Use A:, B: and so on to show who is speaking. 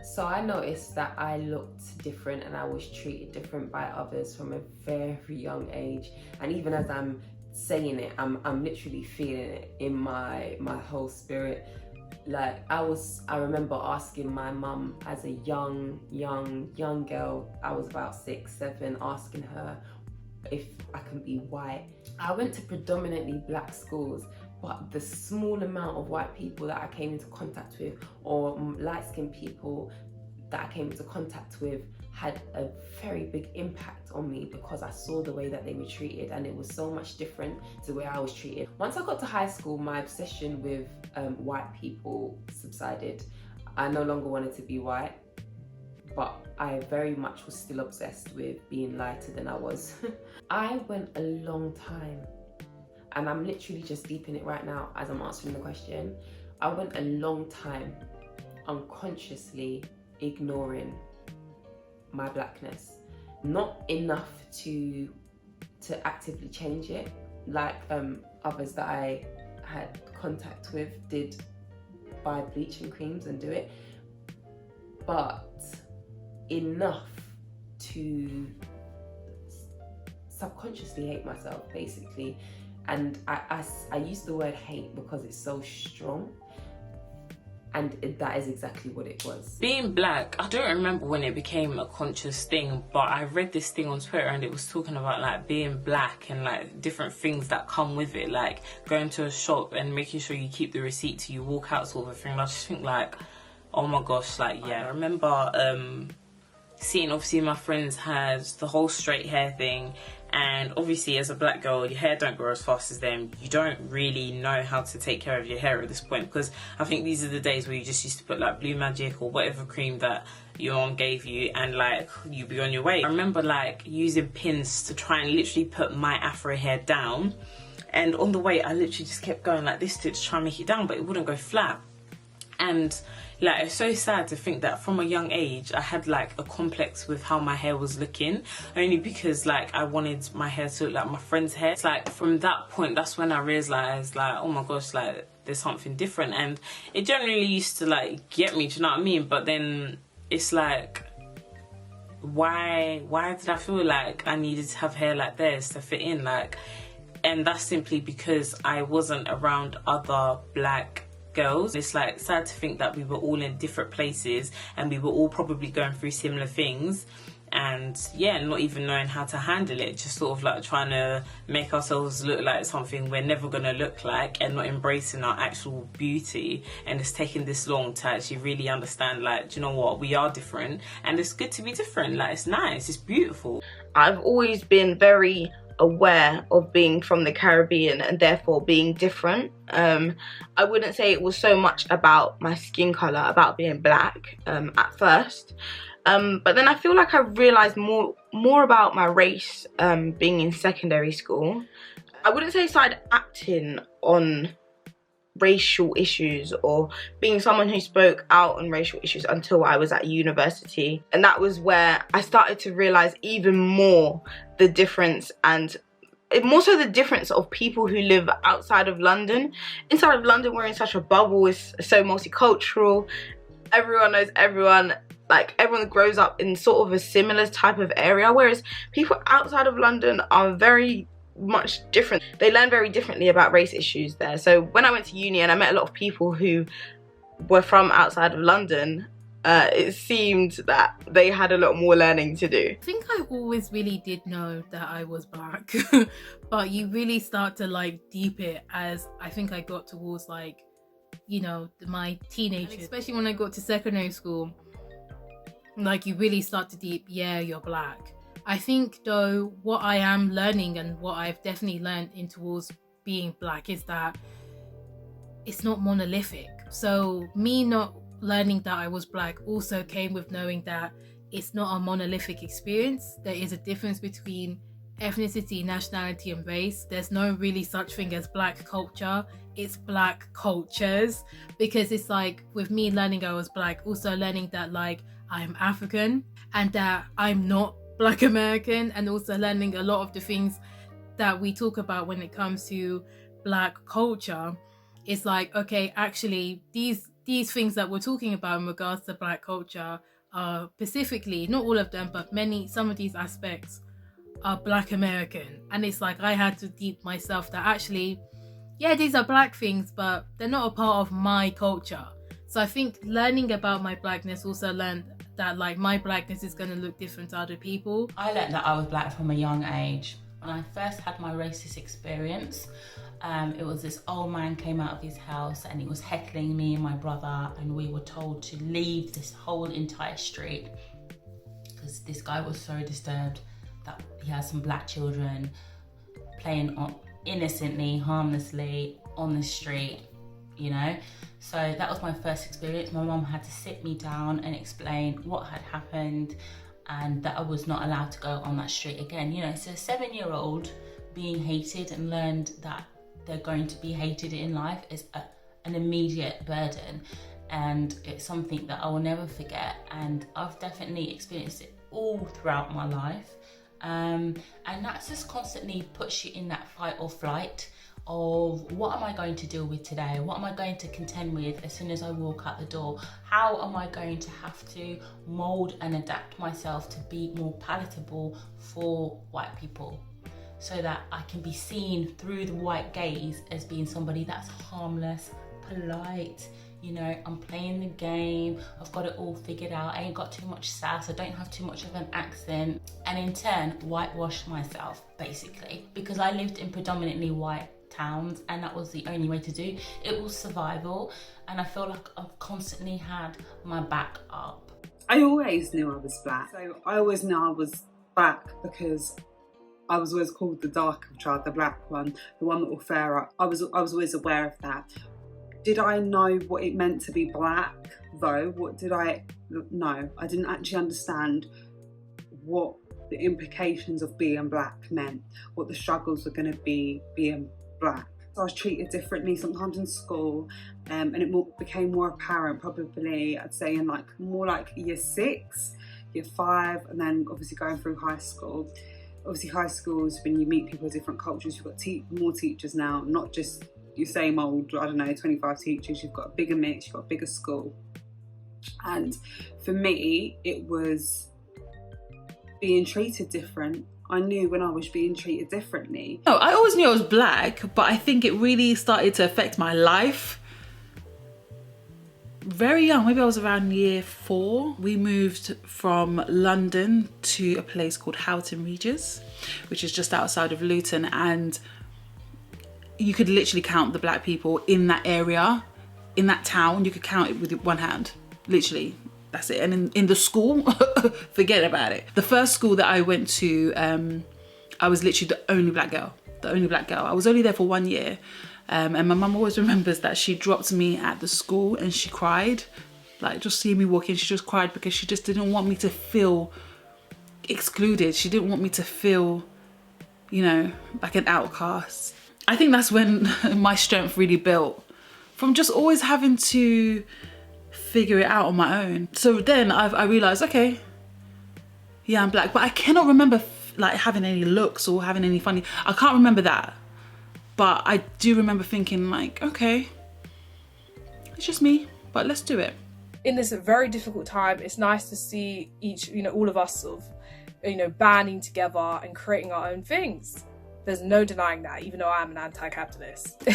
A: So I noticed that I looked different and I was treated different by others from a very young age. And even as I'm saying it, I'm literally feeling it in my whole spirit. Like I remember asking my mum as a young girl, I was about 6, 7, asking her if I can be white. I went to predominantly black schools, but the small amount of white people that I came into contact with, or light-skinned people that I came into contact with, had a very big impact on me because I saw the way that they were treated, and it was so much different to the way I was treated. Once I got to high school, my obsession with white people subsided. I no longer wanted to be white, but I very much was still obsessed with being lighter than I was. I went a long time, and I'm literally just deep in it right now as I'm answering the question. I went a long time unconsciously ignoring my blackness. Not enough to actively change it, like others that I had contact with did buy bleaching creams and do it, but enough to subconsciously hate myself, basically. And I use the word hate because it's so strong, and that is exactly what it was.
B: Being black, I don't remember when it became a conscious thing, but I read this thing on Twitter and it was talking about like being black and like different things that come with it, like going to a shop and making sure you keep the receipt till you walk out, sort of a thing. And I just think like, oh my gosh, like yeah. I remember seeing obviously my friends had the whole straight hair thing, and obviously as a black girl your hair don't grow as fast as them. You don't really know how to take care of your hair at this point, because I think these are the days where you just used to put like Blue Magic or whatever cream that your mom gave you, and like you'd be on your way. I remember like using pins to try and literally put my afro hair down, and on the way I literally just kept going like this to try and make it down, but it wouldn't go flat. And like, it's so sad to think that from a young age I had like a complex with how my hair was looking, only because like I wanted my hair to look like my friend's hair. It's like from that point, that's when I realized like, oh my gosh, like there's something different. And it generally used to like get me, do you know what I mean? But then it's like, why did I feel like I needed to have hair like this to fit in? Like, and that's simply because I wasn't around other black girls. It's like sad to think that we were all in different places and we were all probably going through similar things, and yeah, not even knowing how to handle it, just sort of like trying to make ourselves look like something we're never gonna look like, and not embracing our actual beauty. And it's taken this long to actually really understand, like, do you know what, we are different and it's good to be different. Like, it's nice, it's beautiful.
C: I've always been very aware of being from the Caribbean and therefore being different. I wouldn't say it was so much about my skin colour, about being black at first, but then I feel like I realised more about my race being in secondary school. I wouldn't say I started acting on racial issues or being someone who spoke out on racial issues until I was at university, and that was where I started to realise even more the difference, and more so the difference of people who live outside of London. Inside of London we're in such a bubble, it's so multicultural, everyone knows everyone, like everyone grows up in sort of a similar type of area, whereas people outside of London are very much different. They learn very differently about race issues there. So when I went to uni and I met a lot of people who were from outside of London, it seemed that they had a lot more learning to do.
D: I think I always really did know that I was black, but you really start to like deep it as I think I got towards like, you know, my teenage, especially when I got to secondary school, like you really start to deep, yeah, you're black. I think though what I am learning and what I've definitely learned in towards being black is that it's not monolithic. So me not learning that I was black also came with knowing that it's not a monolithic experience. There is a difference between ethnicity, nationality and race. There's no really such thing as black culture, it's black cultures, because it's like with me learning I was black, also learning that like I'm African and that I'm not Black American, and also learning a lot of the things that we talk about when it comes to black culture. It's like, okay, actually these these things that we're talking about in regards to Black culture are specifically, not all of them, but some of these aspects are Black American. And it's like I had to deep myself that actually, yeah, these are Black things, but they're not a part of my culture. So I think learning about my Blackness also learned that like my Blackness is going to look different to other people.
E: I learned that I was Black from a young age. When I first had my racist experience, it was this old man came out of his house and he was heckling me and my brother, and we were told to leave this whole entire street because this guy was so disturbed that he has some Black children playing on innocently, harmlessly on the street, you know. So that was my first experience. My mum had to sit me down and explain what had happened and that I was not allowed to go on that street again. You know, it's a 7-year-old being hated and learned that they're going to be hated in life is an immediate burden, and it's something that I will never forget, and I've definitely experienced it all throughout my life. And that just constantly puts you in that fight or flight of what am I going to deal with today? What am I going to contend with as soon as I walk out the door? How am I going to have to mold and adapt myself to be more palatable for white people so that I can be seen through the white gaze as being somebody that's harmless, polite, you know, I'm playing the game, I've got it all figured out, I ain't got too much sass, I don't have too much of an accent, and in turn whitewash myself basically, because I lived in predominantly white towns and that was the only way to do it. Was survival, and I feel like I've constantly had my back up.
F: I always knew I was Black, so I always knew I was Black because I was always called the darker child, the Black one, the one that will flare up. I was always aware of that. Did I know what it meant to be Black though? No, I didn't actually understand what the implications of being Black meant, what the struggles were going to be being Black. So I was treated differently sometimes in school, and it became more apparent probably, I'd say, in more like year 6, year 5, and then obviously going through high school. Obviously high school is when you meet people of different cultures. You've got more teachers now, not just your same old, 25 teachers. You've got a bigger mix, you've got a bigger school. And for me, it was being treated different. I knew when I was being treated differently.
G: No, I always knew I was Black, but I think it really started to affect my life very young. Maybe I was around year 4. We moved from London to a place called Houghton Regis, which is just outside of Luton, and you could literally count the Black people in that area, in that town. You could count it with one hand, literally. That's it. And in the school, forget about it. The first school that I went to, I was literally the only Black girl. I was only there for 1 year. And my mum always remembers that she dropped me at the school and she cried. Like, just seeing me walk in, she just cried because she just didn't want me to feel excluded. She didn't want me to feel, you know, like an outcast. I think that's when my strength really built, from just always having to figure it out on my own. So then I realized, okay, yeah, I'm Black, but I cannot remember like having any looks or having any funny, I can't remember that. But I do remember thinking like, okay, it's just me, but let's do it.
H: In this very difficult time, it's nice to see all of us sort of, banding together and creating our own things. There's no denying that, even though I'm an anti-capitalist.